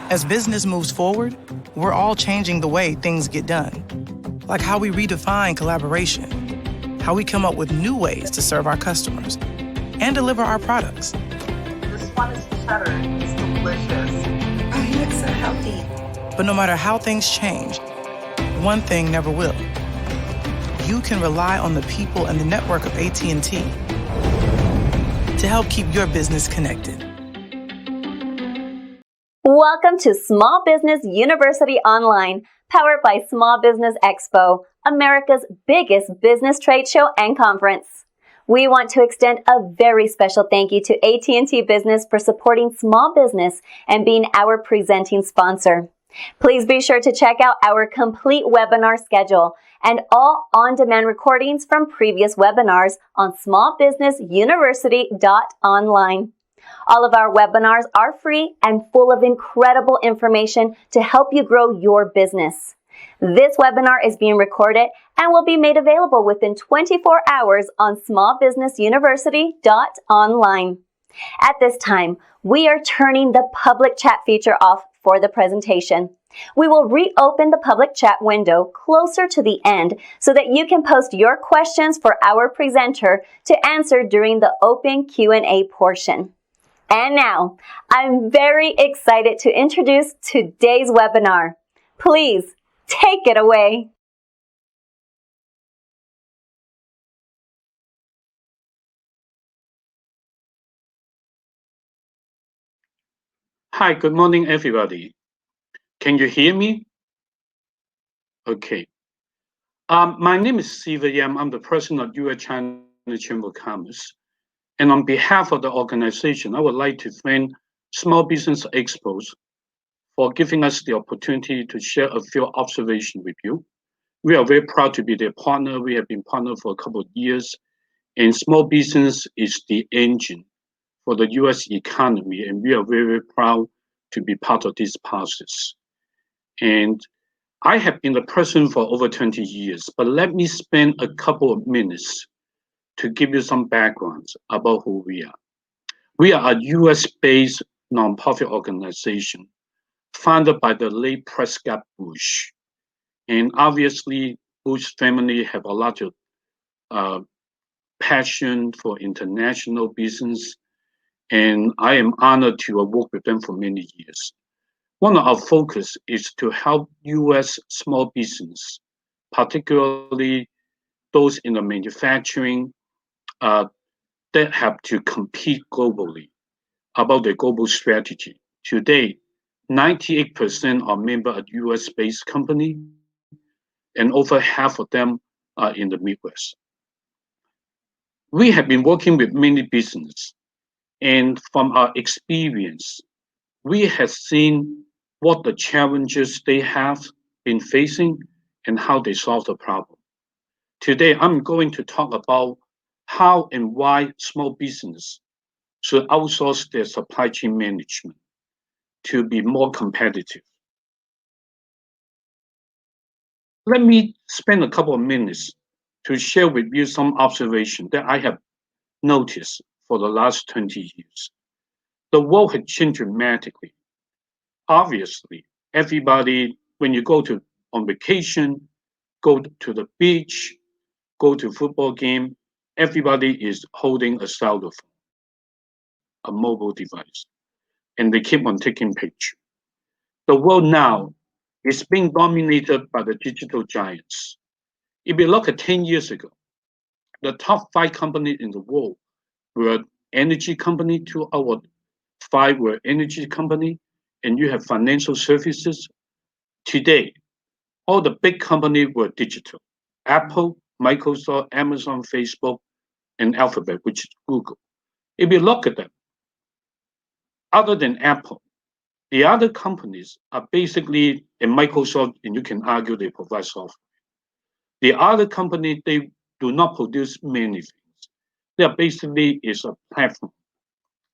As business moves forward, we're all changing the way things get done. Like how we redefine collaboration, how we come up with new ways to serve our customers, and deliver our products. This one is cheddar. It's delicious. Oh, you look so healthy. But no matter how things change, one thing never will. You can rely on the people and the network of AT&T to help keep your business connected. Welcome to Small Business University Online, powered by Small Business Expo, America's biggest business trade show and conference. We want to extend a very special thank you to AT&T Business for supporting small business and being our presenting sponsor. Please be sure to check out our complete webinar schedule and all on-demand recordings from previous webinars on smallbusinessuniversity.online. All of our webinars are free and full of incredible information to help you grow your business. This webinar is being recorded and will be made available within 24 hours on smallbusinessuniversity.online. At this time, we are turning the public chat feature off for the presentation. We will reopen the public chat window closer to the end so that you can post your questions for our presenter to answer during the open Q&A portion. And now, I'm very excited to introduce today's webinar. Please take it away. Hi, good morning, everybody. Can you hear me? Okay. My name is Siva Yam. I'm the president of U.S. China Chamber of Commerce. And on behalf of the organization, I would like to thank Small Business Expos for giving us the opportunity to share a few observations with you. We are very proud to be their partner. We have been partnered for a couple of years, and small business is the engine for the U.S. economy, and we are very, very proud to be part of this process. And I have been the president for over 20 years, but let me spend a couple of minutes to give you some backgrounds about who we are. We are a US-based nonprofit organization founded by the late Prescott Bush. And obviously, Bush family have a lot of passion for international business, and I am honored to have worked with them for many years. One of our focus is to help US small business, particularly those in the manufacturing, that have to compete globally about their global strategy. Today, 98% are members of US-based company, and over half of them are in the Midwest. We have been working with many businesses, and from our experience, we have seen what the challenges they have been facing and how they solve the problem. Today, I'm going to talk about how and why small business should outsource their supply chain management to be more competitive. Let me spend a couple of minutes to share with you some observations that I have noticed for the last 20 years. The world has changed dramatically. Obviously, everybody, when you go on vacation, go to the beach, go to football game, everybody is holding a cell phone, a mobile device, and they keep on taking pictures. The world now is being dominated by the digital giants. If you look at 10 years ago, the top 5 companies in the world were energy company, 2 out of 5 were energy company, and you have financial services. Today, all the big companies were digital. Apple, Microsoft, Amazon, Facebook, and Alphabet, which is Google. If you look at them, other than Apple, the other companies are basically, and Microsoft, and you can argue they provide software. The other company, they do not produce many things. They are basically is a platform,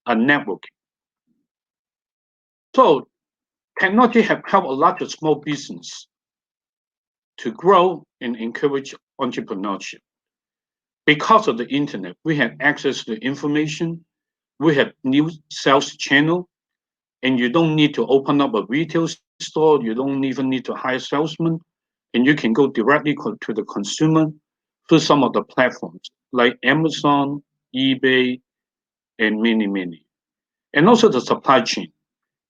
a network. So technology have helped a lot of small business to grow and encourage entrepreneurship. Because of the internet, we have access to information, we have new sales channel, and you don't need to open up a retail store. You don't even need to hire salesmen, and you can go directly to the consumer through some of the platforms like Amazon, eBay, and many. And also the supply chain.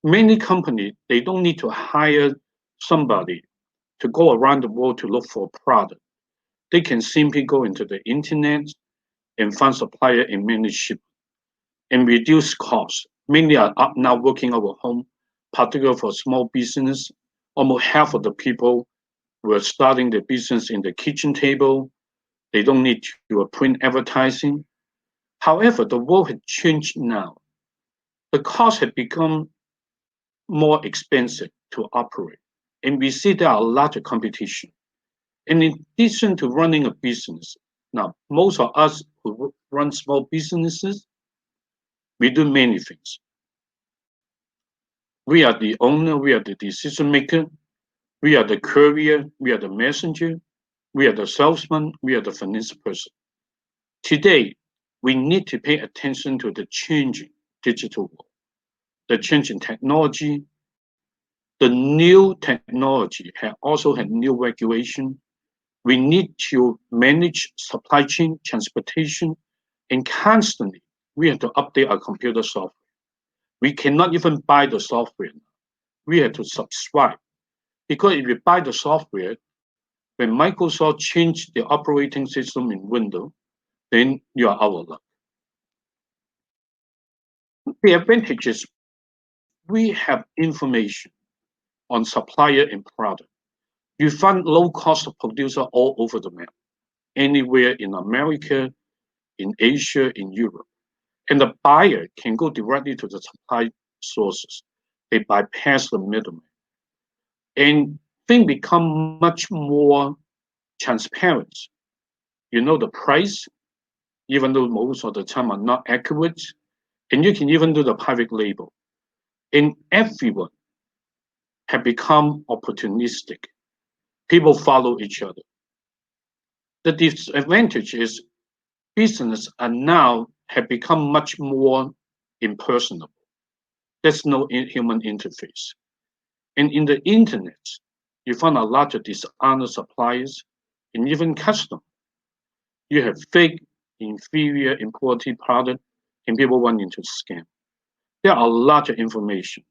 Many companies, they don't need to hire somebody to go around the world to look for a product. They can simply go into the internet and find supplier and manage ship and reduce costs. Many are now working out of home, particularly for small business. Almost half of the people were starting their business in the kitchen table. They don't need to print advertising. However, the world had changed now. The cost had become more expensive to operate. And we see there are a lot of competition. And in addition to running a business, now most of us who run small businesses, we do many things. We are the owner, we are the decision maker, we are the courier, we are the messenger, we are the salesman, we are the finance person. Today, we need to pay attention to the changing digital world, the changing technology. The new technology also had new regulation. We need to manage supply chain, transportation, and constantly we have to update our computer software. We cannot even buy the software. We have to subscribe. Because if you buy the software, when Microsoft changed the operating system in Windows, then you are out of luck. The advantage is we have information on supplier and product. You find low-cost producer all over the map, anywhere in America, in Asia, in Europe. And the buyer can go directly to the supply sources. They bypass the middleman. And things become much more transparent. You know the price, even though most of the time are not accurate. And you can even do the private label. And everyone have become opportunistic. People follow each other. The disadvantage is business are now have become much more impersonal. There's no human interface. And in the internet, you find a lot of dishonest suppliers and even customers. You have fake, inferior, imported product, and people wanting to scam. There are a lot of information.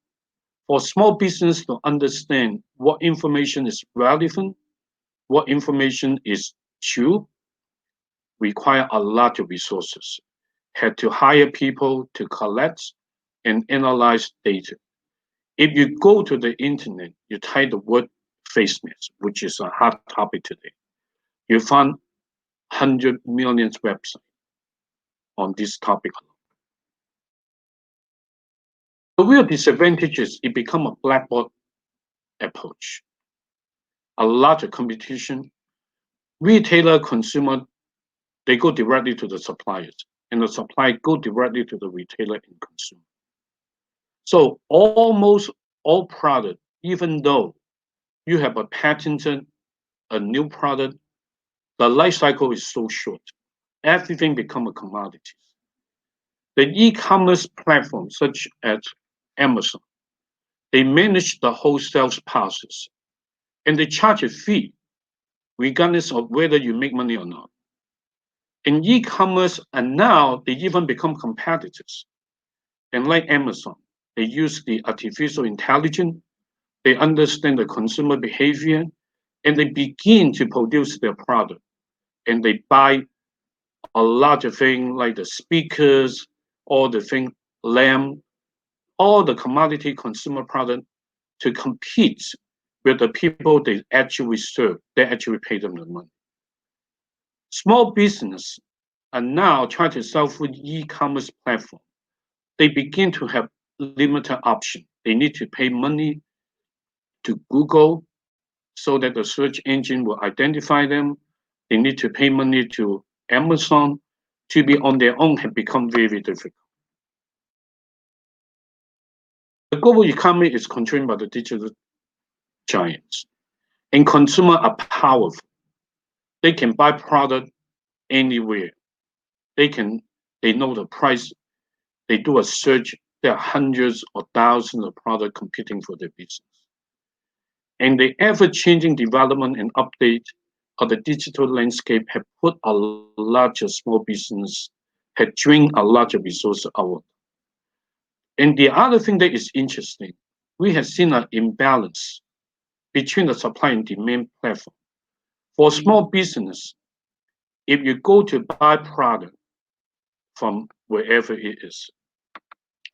For small business to understand what information is relevant, what information is true, require a lot of resources. Had to hire people to collect and analyze data. If you go to the internet, you type the word face mask, which is a hot topic today, you find 100 million websites on this topic. The real disadvantage is it become a blackboard approach. A lot of competition. Retailer, consumer, they go directly to the suppliers, and the supplier go directly to the retailer and consumer. So almost all product, even though you have a patented, a new product, the life cycle is so short. Everything become a commodity. The e-commerce platforms such as Amazon, they manage the whole sales process, and they charge a fee, regardless of whether you make money or not. In e-commerce, and now they even become competitors. And like Amazon, they use the artificial intelligence, they understand the consumer behavior, and they begin to produce their product. And they buy a lot of things like the speakers, all the thing, lamp, all the commodity consumer product to compete with the people they actually serve. They actually pay them the money. Small business are now trying to sell through e-commerce platform. They begin to have limited option. They need to pay money to Google so that the search engine will identify them. They need to pay money to Amazon. To be on their own have become very difficult. The global economy is controlled by the digital giants, and consumers are powerful. They can buy product anywhere. They know the price. They do a search there are hundreds or thousands of products competing for their business. And the ever-changing development and update of the digital landscape have put a larger small business, have drained a larger resource out. And the other thing that is interesting, we have seen an imbalance between the supply and demand platform. For small business, if you go to buy product from wherever it is,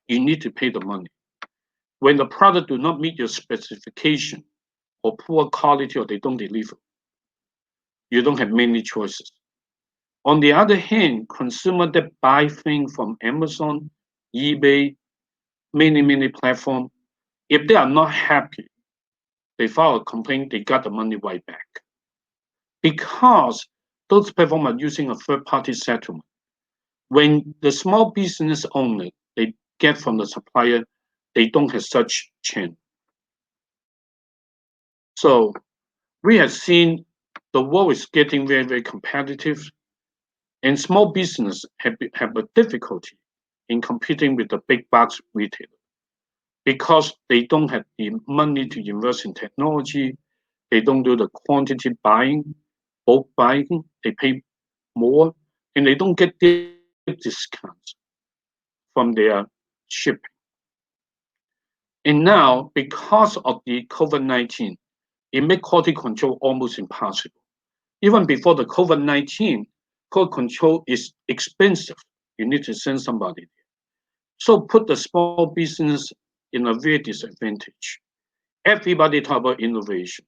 you need to pay the money. When the product do not meet your specification or poor quality or they don't deliver, you don't have many choices. On the other hand, consumers that buy things from Amazon, eBay, many platforms, if they are not happy, they file a complaint, they got the money right back. Because those platforms are using a third-party settlement. When the small business owner, they get from the supplier, they don't have such chain. So we have seen the world is getting very competitive, and small business have a difficulty in competing with the big box retailer because they don't have the money to invest in technology, they don't do the quantity buying, bulk buying, they pay more, and they don't get the discounts from their shipping. And now, because of the COVID-19, it made quality control almost impossible. Even before the COVID-19, quality control is expensive. You need to send somebody there. So put the small business in a very disadvantage. Everybody talk about innovation.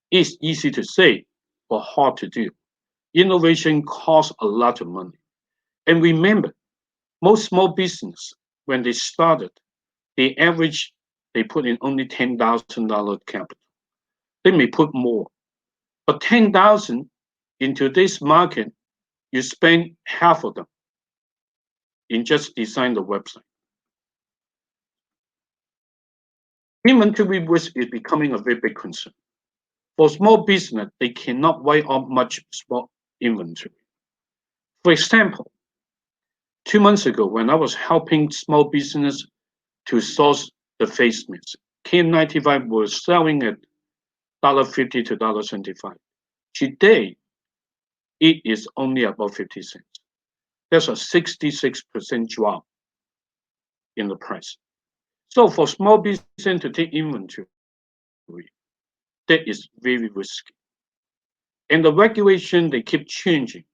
It's easy to say, but hard to do. Innovation costs a lot of money. And remember, most small business, when they started, they put in only $10,000 capital. They may put more, but 10,000 in today's market, you spend half of them in just design the website. Inventory risk is becoming a very big concern. For small business, they cannot write off much small inventory. For example, 2 months ago, when I was helping small business to source the face mask, KN95 was selling at $1.50 to $1.75. Today, it is only about 50 cents. There's a 66% drop in the price. So for small business to take inventory, that is very risky. And the regulation, they keep changing.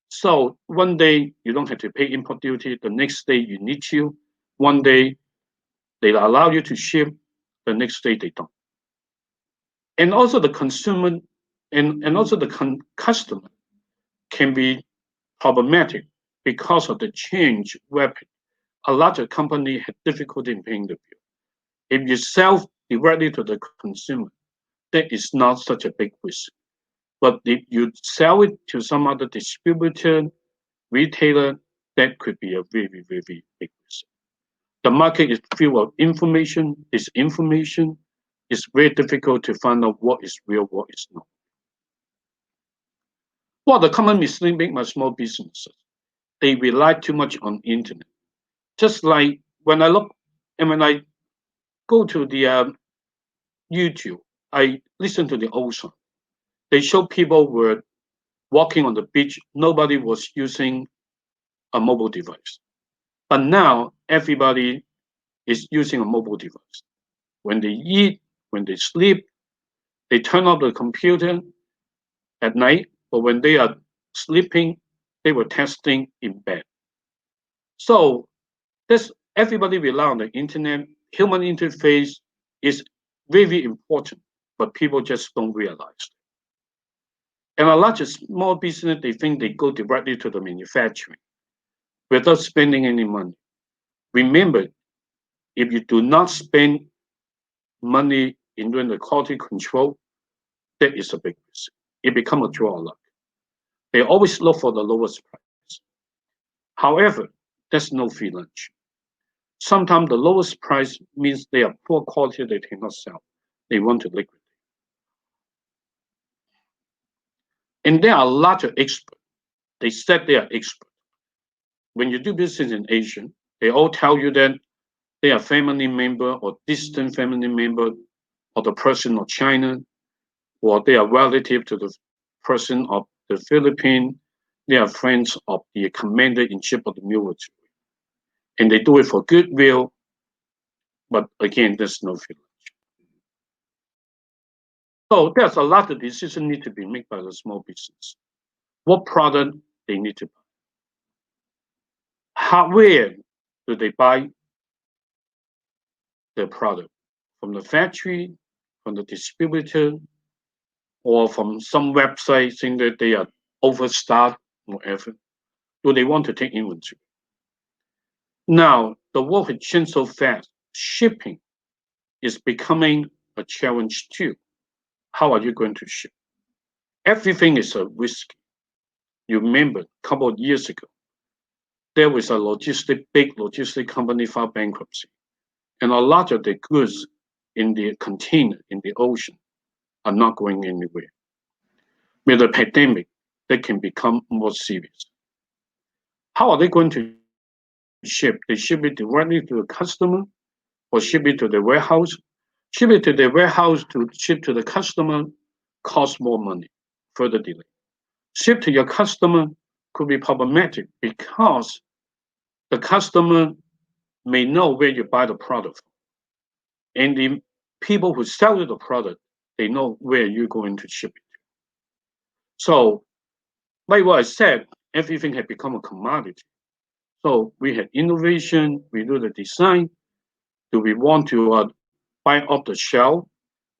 So one day you don't have to pay import duty, the next day you need to. One day they allow you to ship, the next day they don't. And also the consumer and also the customer can be problematic because of the change rapid. A lot of companies have difficulty in paying the bill. If you sell directly to the consumer, that is not such a big risk. But if you sell it to some other distributor, retailer, that could be a very big risk. The market is full of information, disinformation. It's very difficult to find out what is real, what is not. Well, the common mistake by small businesses, they rely too much on internet. Just like when I look and when I go to the YouTube, I listen to the old song. They show people were walking on the beach. Nobody was using a mobile device. But now everybody is using a mobile device. When they eat, when they sleep, they turn off the computer at night, but when they are sleeping, they were testing in bed. So this everybody rely on the internet. Human interface is very important, but people just don't realize. And a lot of small business, they think they go directly to the manufacturing without spending any money. Remember, if you do not spend money in doing the quality control, that is a big risk. It becomes a draw luck. They always look for the lowest price. However, there's no free lunch. Sometimes the lowest price means they are poor quality, they cannot sell. They want to liquidate. And there are a lot of experts. They said they are experts. When you do business in Asia, they all tell you that they are family member or distant family member of the person of China, or they are relative to the person of the Philippines. They are friends of the commander-in-chief of the military. And they do it for goodwill, but again, there's no feeling. So there's a lot of decisions need to be made by the small business. What product they need to buy? Where do they buy their product? From the factory, from the distributor, or from some website saying that they are overstocked, whatever? Do they want to take inventory? Now, the world has changed so fast. Shipping is becoming a challenge too. How are you going to ship? Everything is a risk. You remember a couple of years ago, there was a big logistic company filed bankruptcy, and a lot of the goods in the container in the ocean are not going anywhere. With the pandemic, they can become more serious. How are they going to ship? They ship it directly to the customer, or ship it to the warehouse? Ship it to the warehouse to ship to the customer costs more money, further delay. Ship to your customer could be problematic because the customer may know where you buy the product from. And the people who sell you the product, they know where you're going to ship it to. So, like what I said, everything had become a commodity. So we had innovation, we do the design. Do we want to buy off the shelf,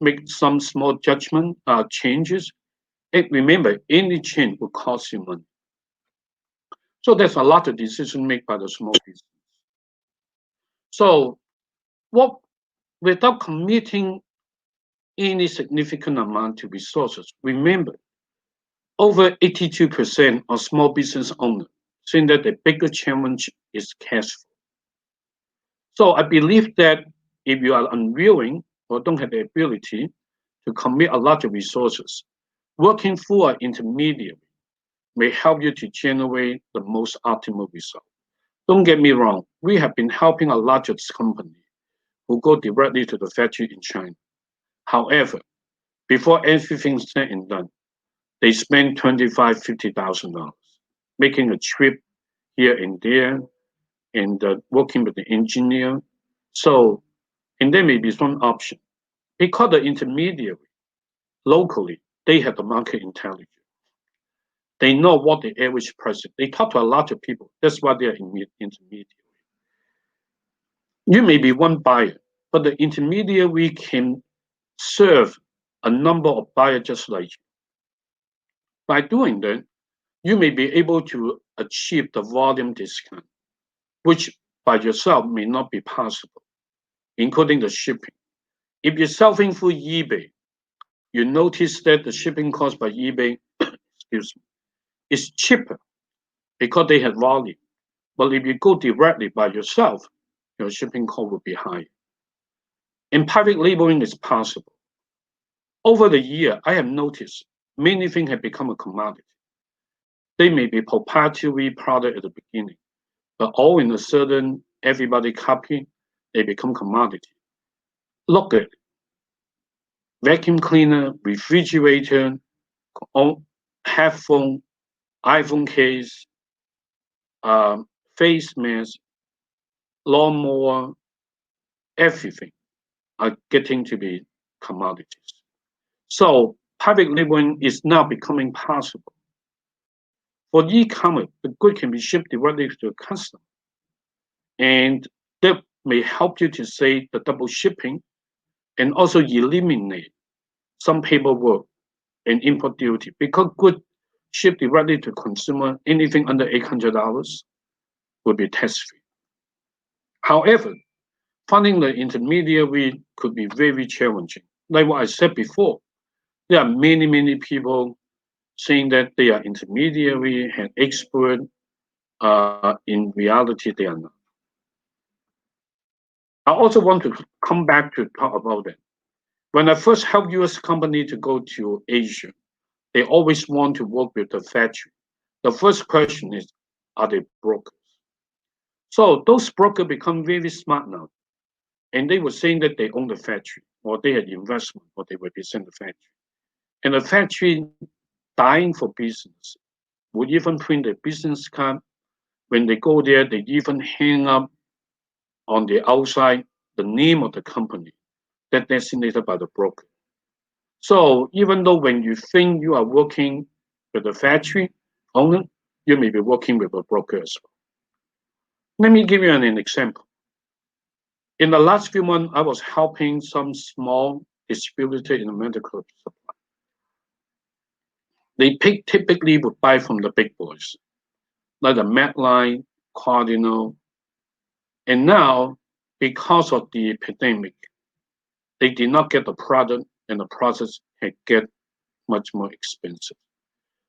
make some small judgment changes? And remember, any change will cost you money. So there's a lot of decisions made by the small business. So without committing any significant amount to resources, remember, over 82% of small business owners saying that the bigger challenge is cash flow. So I believe that if you are unwilling or don't have the ability to commit a lot of resources, working for an intermediary may help you to generate the most optimal result. Don't get me wrong, we have been helping a lot of companies who go directly to the factory in China. However, before everything's said and done, they spend $25,000, $50,000 making a trip here and there and working with the engineer. So, and there may be some option. Because the intermediary, locally, they have the market intelligence. They know what the average price is. They talk to a lot of people. That's why they are intermediary. You may be one buyer, but the intermediary can serve a number of buyers just like you. By doing that, you may be able to achieve the volume discount, which by yourself may not be possible, including the shipping. If you're selling through eBay, you notice that the shipping cost by eBay, excuse me, is cheaper because they have volume. But if you go directly by yourself, your shipping cost will be higher. And private labeling is possible. Over the year, I have noticed many things have become a commodity. They may be proprietary product at the beginning, but all in a sudden, everybody copy, they become commodity. Look at it. Vacuum cleaner, refrigerator, headphone, iPhone case, face mask, lawnmower, everything are getting to be commodities. So private labeling is now becoming possible. For e-commerce, the good can be shipped directly to the customer. And that may help you to save the double shipping and also eliminate some paperwork and import duty, because goods shipped directly to consumer, anything under $800 will be tax-free. However, finding the intermediary could be very challenging. Like what I said before, there are many people saying that they are intermediary and expert. In reality, they are not. I also want to come back to talk about that. When I first helped US company to go to Asia, they always want to work with the factory. The first question is, are they brokers? So those brokers become very smart now. and they were saying that they own the factory, or they had investment, or they represent the factory. And the factory dying for business would even print a business card. When they go there, they even hang up on the outside the name of the company that designated by the broker. So even though when you think you are working with a factory owner, you may be working with a broker as well. Let me give you an example. In the last few months, I was helping some small distributor in the medical supply. They typically would buy from the big boys, like the Medline, Cardinal. And now, because of the pandemic, they did not get the product, and the process had get much more expensive.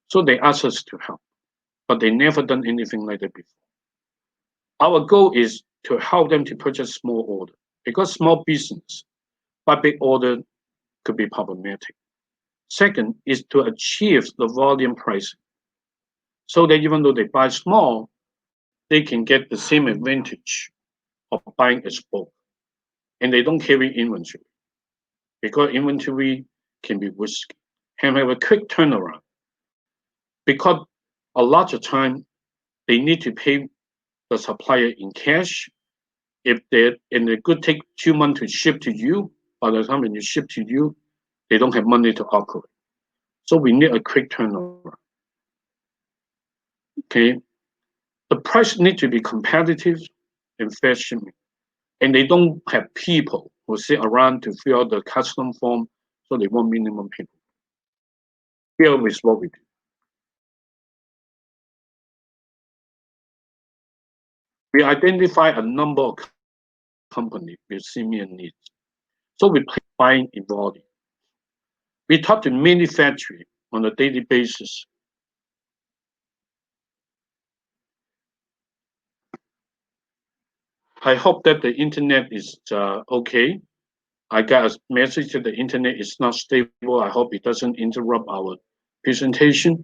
So they asked us to help, but they never done anything like that before. Our goal is to help them to purchase small order, because small business, but big order could be problematic. Second is to achieve the volume pricing, so that even though they buy small, they can get the same advantage of buying as bulk, and they don't carry inventory, because inventory can be risky and have a quick turnaround. Because a lot of time they need to pay the supplier in cash. If it could take 2 months to ship to you, by the time when you ship to you, they don't have money to operate. So we need a quick turnaround. Okay, the price need to be competitive and fair shipping, and they don't have people who sit around to fill out the custom form, so they want minimum people. Here is what we do. We identify a number of companies with similar needs. So we play buying in volume. We talk to manufacturing on a daily basis. I hope that the internet is okay. I got a message that the internet is not stable. I hope it doesn't interrupt our presentation.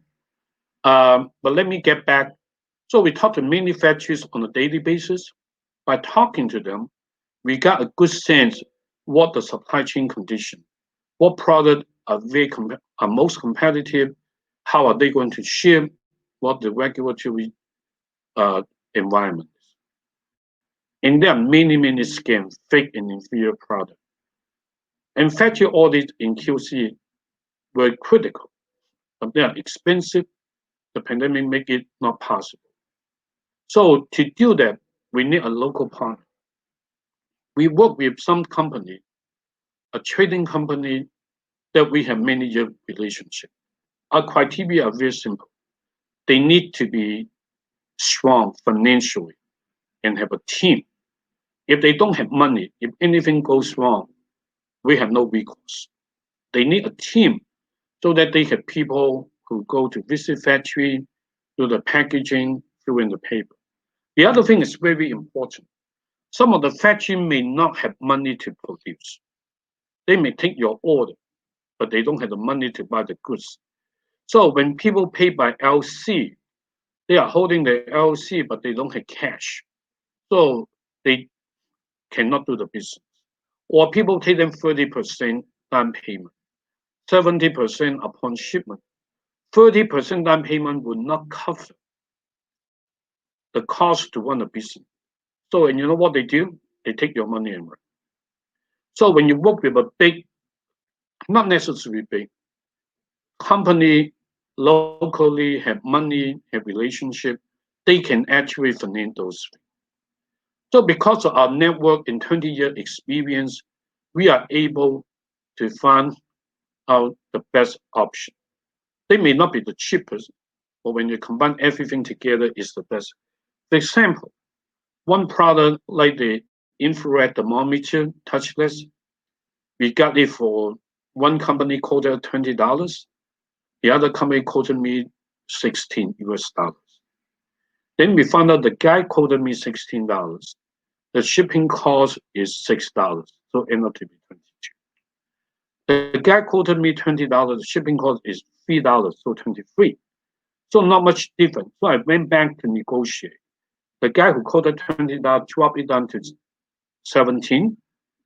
But let me get back. So we talk to manufacturers on a daily basis. By talking to them, we got a good sense what the supply chain condition, what product are most competitive, how are they going to ship, what the regulatory environment is. And there are many scams, fake and inferior products. And factory audit in QC were critical, but they are expensive. The pandemic make it not possible. So to do that, we need a local partner. We work with some company, a trading company that we have many year relationship. Our criteria are very simple. They need to be strong financially and have a team. If they don't have money, if anything goes wrong, we have no recourse. They need a team so that they have people who go to visit factory, do the packaging, fill in the paper. The other thing is very important. Some of the factory may not have money to produce. They may take your order, but they don't have the money to buy the goods. So when people pay by LC, they are holding the LC, but they don't have cash. So they cannot do the business. Or people take them 30% down payment, 70% upon shipment. 30% down payment will not cover the cost to run a business. So, and you know what they do? They take your money and run. So when you work with a big, not necessarily big, company locally have money, have relationship, they can actually finance those things. So because of our network and 20-year experience, we are able to find out the best option. They may not be the cheapest, but when you combine everything together, it's the best. For example, one product like the infrared thermometer touchless, we got it for one company quoted $20. The other company quoted me $16 US. Then we found out the guy quoted me $16. The shipping cost is $6, so end up to be $22. The guy quoted me $20. The shipping cost is $3, so $23. So not much different. So I went back to negotiate. The guy who quoted $20 dropped it down to $17.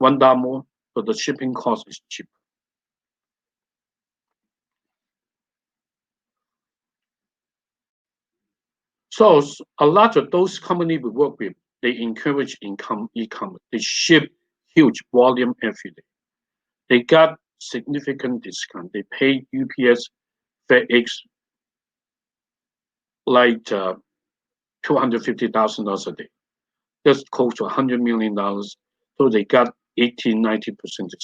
$1 more, so the shipping cost is cheaper. So a lot of those companies we work with, they encourage e-commerce. They ship huge volume every day. They got significant discount. They pay UPS, FedEx like $250,000 a day. That's close to $100 million. So they got 80-90% discount.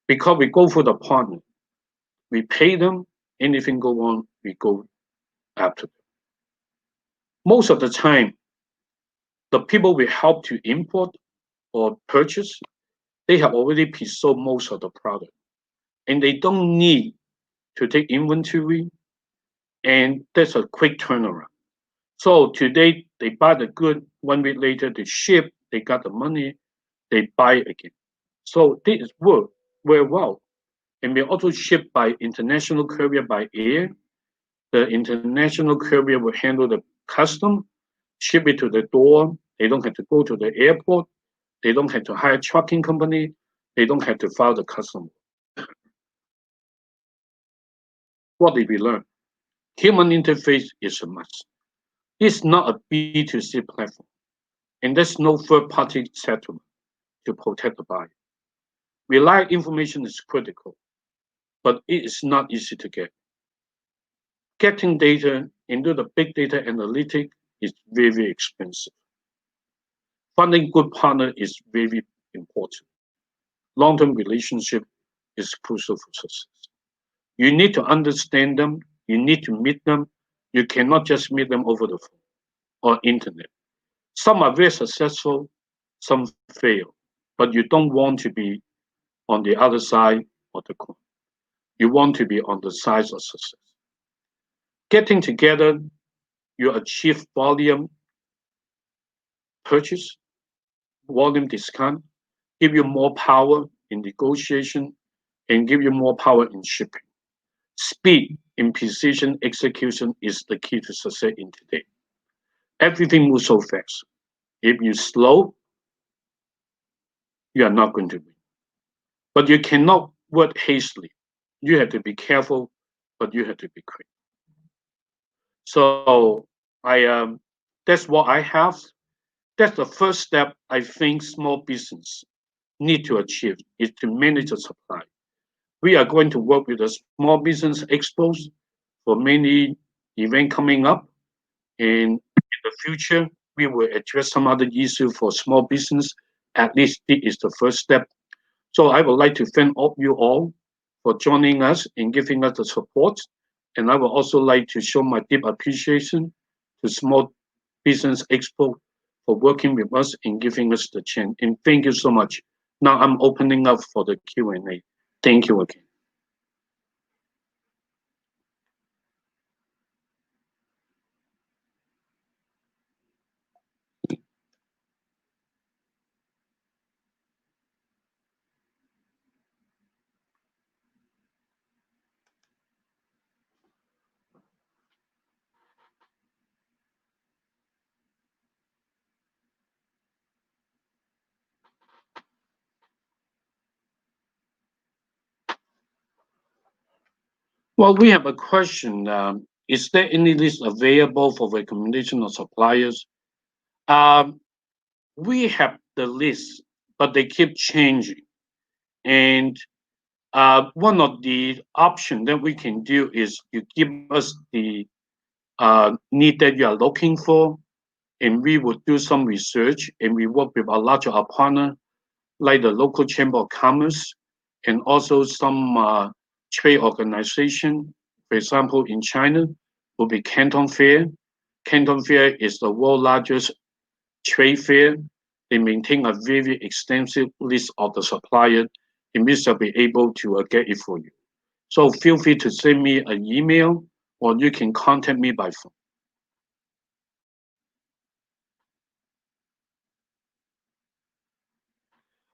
Because we go for the partner, we pay them. Anything go on, we go after them. Most of the time, the people we help to import or purchase, they have already pre-sold most of the product, and they don't need to take inventory, and that's a quick turnaround. So today they buy the good, 1 week later they ship, they got the money, they buy again. So this work very well. And we also ship by international courier by air. The international courier will handle the custom, ship it to the door. They don't have to go to the airport. They don't have to hire a trucking company. They don't have to file the custom. What did we learn? Human interface is a must. It's not a B2C platform, and there's no third-party settlement to protect the buyer. Reliable information is critical, but it is not easy to get. Getting data into the big data analytic is very expensive. Finding good partner is very important. Long-term relationship is crucial for success. You need to understand them. You need to meet them. You cannot just meet them over the phone or internet. Some are very successful, some fail, but you don't want to be on the other side of the coin. You want to be on the side of success. Getting together, you achieve volume purchase, volume discount, give you more power in negotiation, and give you more power in shipping. Speed and precision execution is the key to success in today. Everything moves so fast. If you slow, you are not going to win. But you cannot work hastily. You have to be careful, but you have to be quick. So that's what I have. That's the first step I think small business need to achieve is to manage the supply. We are going to work with the small business expos for many events coming up. And in the future, we will address some other issue for small business. At least this is the first step. So I would like to thank all you all for joining us and giving us the support. And I would also like to show my deep appreciation to Small Business Expo for working with us and giving us the chance. And thank you so much. Now I'm opening up for the Q&A. Thank you again. Well, we have a question. Is there any list available for recommendation of suppliers? We have the list, but they keep changing. And one of the options that we can do is you give us the need that you are looking for, and we will do some research, and we work with a larger partner, like the local chamber of commerce, and also some trade organization. For example, in China, will be Canton Fair. Canton Fair is the world's largest trade fair. They maintain a very extensive list of the suppliers, and we shall be able to get it for you. So feel free to send me an email, or you can contact me by phone.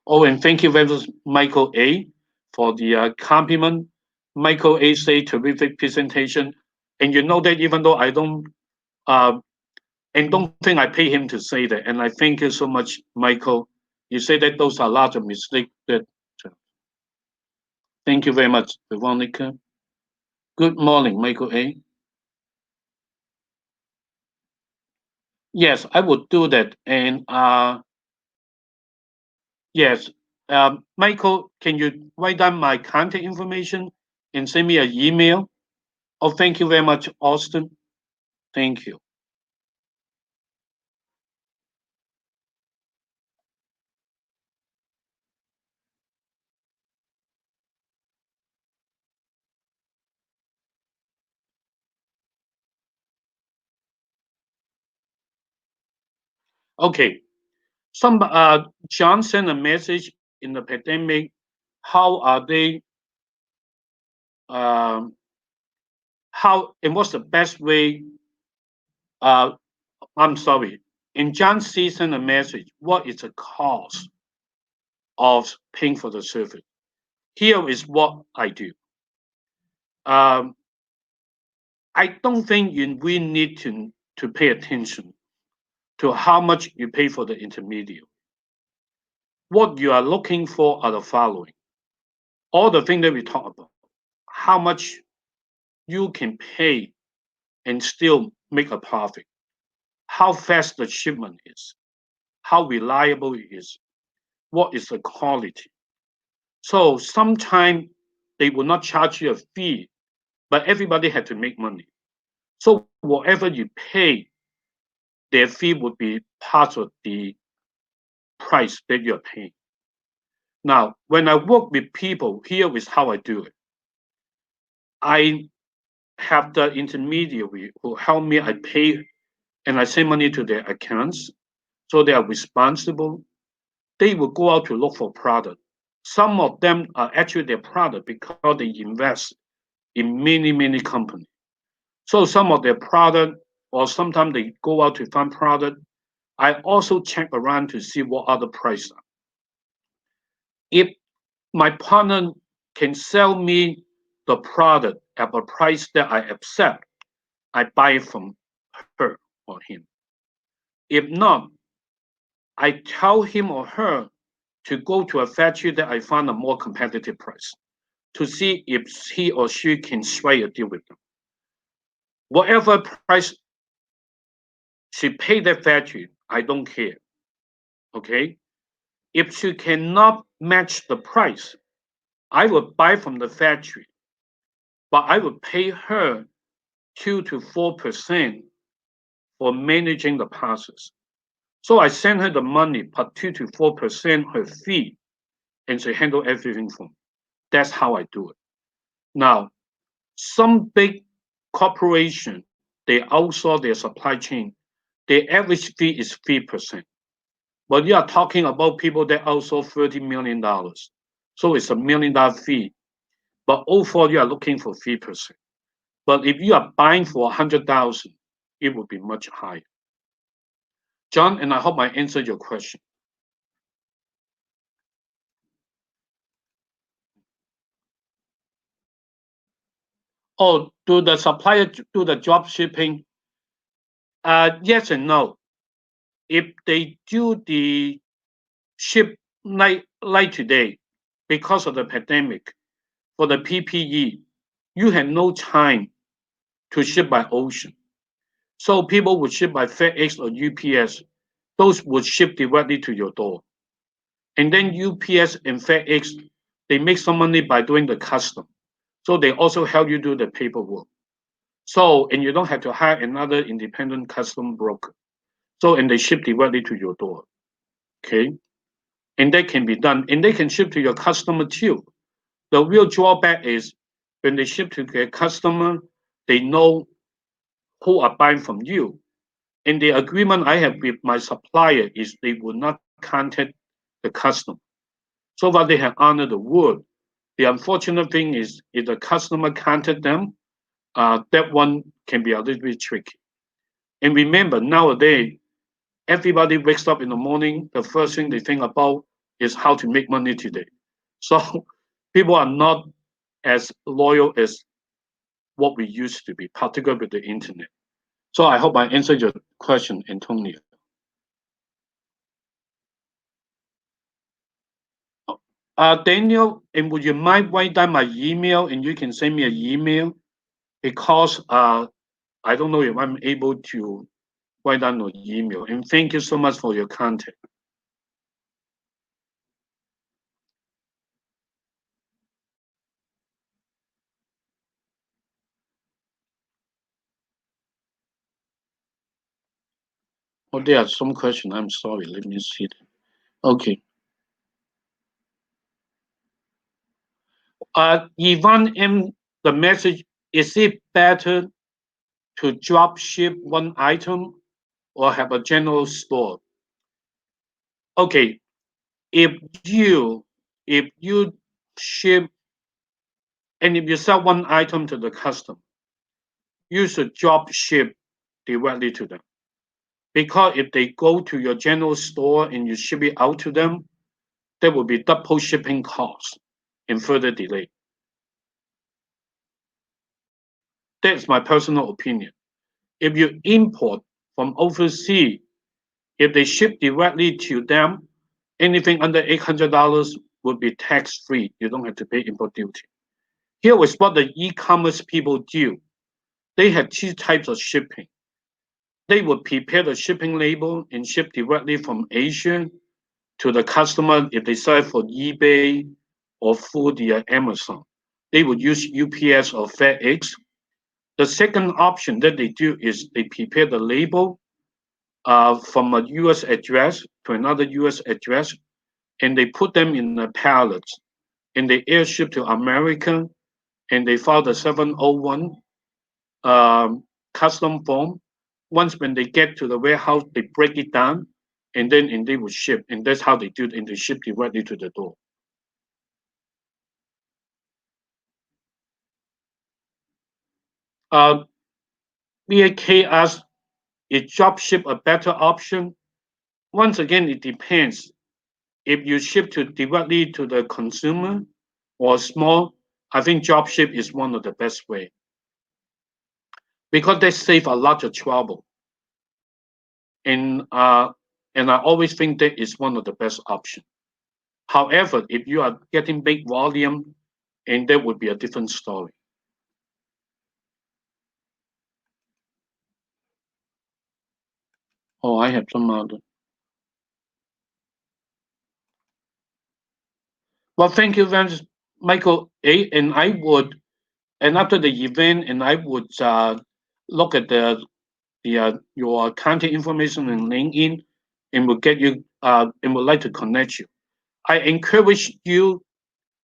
Oh, and thank you very much, Michael A, for the compliment. Michael A say terrific presentation, and you know that even though I don't and don't think I pay him to say that, and I thank you so much, Michael. You say that those are larger mistakes. Thank you very much, Veronica. Good morning, Michael A. Yes, I would do that. And yes, Michael, can you write down my contact information and send me an email? Oh, thank you very much, Austin. Thank you. Okay. Some John sent a message in the pandemic. How are they? Um, how and what's the best way? Uh, I'm sorry. In John sent a message. What is the cost of paying for the service? Here is what I do. Um, I don't think you we need to pay attention to how much you pay for the intermediary. What you are looking for are the following. All the things that we talk about. How much you can pay and still make a profit. How fast the shipment is. How reliable it is. What is the quality. So sometimes they will not charge you a fee, but everybody had to make money. So whatever you pay, their fee would be part of the price that you're paying. Now, when I work with people, here is how I do it. I have the intermediary who help me, I pay, and I send money to their accounts. So they are responsible. They will go out to look for product. Some of them are actually their product because they invest in many companies. So some of their product, or sometimes they go out to find product. I also check around to see what other prices are. If my partner can sell me the product at a price that I accept, I buy it from her or him. If not, I tell him or her to go to a factory that I find a more competitive price to see if he or she can strike a deal with them. Whatever price she pay that factory, I don't care. Okay? If she cannot match the price, I will buy from the factory, but I will pay her 2 to 4% for managing the process. So I send her the money, but 2 to 4% her fee, and she handle everything for me. That's how I do it. Now, some big corporation, they outsource their supply chain. The average fee is 3%. But you are talking about people that outsource $30 million. So it's $1 million fee. But overall, you are looking for 3%. But if you are buying for 100,000, it would be much higher. John, and I hope I answered your question. Oh, do the supplier do the drop shipping? Yes and no. If they do the ship like today, because of the pandemic, for the PPE, you have no time to ship by ocean. So people would ship by FedEx or UPS. Those would ship directly to your door. And then UPS and FedEx, they make some money by doing the custom. So they also help you do the paperwork. So, and you don't have to hire another independent custom broker. So, and they ship directly to your door. Okay. And that can be done. And they can ship to your customer too. The real drawback is when they ship to their customer, they know who are buying from you. And the agreement I have with my supplier is they will not contact the customer. So far, they have honored the word. The unfortunate thing is if the customer contact them, that one can be a little bit tricky. And remember, nowadays, everybody wakes up in the morning, the first thing they think about is how to make money today. So people are not as loyal as what we used to be, particularly with the internet. So I hope I answered your question, Antonio. Daniel, and would you mind write down my email and you can send me an email? Because I don't know if I'm able to write down your email. And thank you so much for your contact. Oh, there are some questions. I'm sorry. Let me see. Okay. Yvonne M, the message, is it better to drop ship one item or have a general store? Okay, if you if you ship and if you sell one item to the customer, you should drop ship directly to them. Because if they go to your general store and you ship it out to them, there will be double shipping costs and further delay. That's my personal opinion. If you import from overseas, if they ship directly to them, anything under $800 would be tax-free. You don't have to pay import duty. Here is what the e-commerce people do. They have two types of shipping. They would prepare the shipping label and ship directly from Asia to the customer if they sell for eBay or through the Amazon. They would use UPS or FedEx. The second option that they do is they prepare the label from a US address to another US address, and they put them in the pallets, and they airship to America, and they file the 701 custom form. Once when they get to the warehouse, they break it down, and they will ship, and that's how they do it, and they ship directly to the door. BAK asks, is dropship a better option? Once again, it depends. If you ship directly to the consumer or small, I think dropship is one of the best way because they save a lot of trouble. And I always think that is one of the best options. However, if you are getting big volume, and that would be a different story. Oh, I have some other. Well, thank you very much, Michael A. And I would, and after the event, and I would look at your contact information in LinkedIn, and will get you and would like to connect you. I encourage you,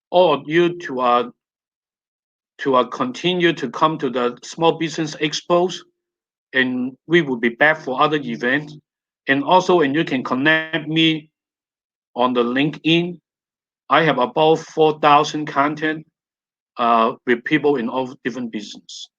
all of you, to continue to come to the Small Business Expos, and we will be back for other events. And also, and you can connect me on the LinkedIn. I have about 4,000 content with people in all different business.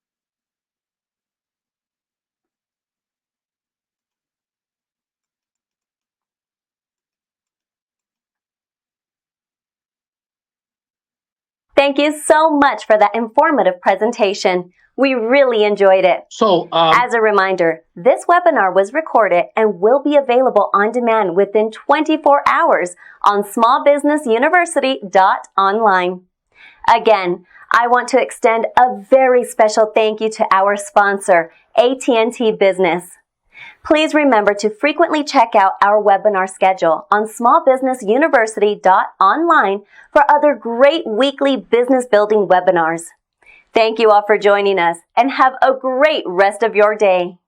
Thank you so much for that informative presentation. We really enjoyed it. So, as a reminder, this webinar was recorded and will be available on demand within 24 hours on smallbusinessuniversity.online. Again, I want to extend a very special thank you to our sponsor, AT&T Business. Please remember to frequently check out our webinar schedule on smallbusinessuniversity.online for other great weekly business building webinars. Thank you all for joining us and have a great rest of your day.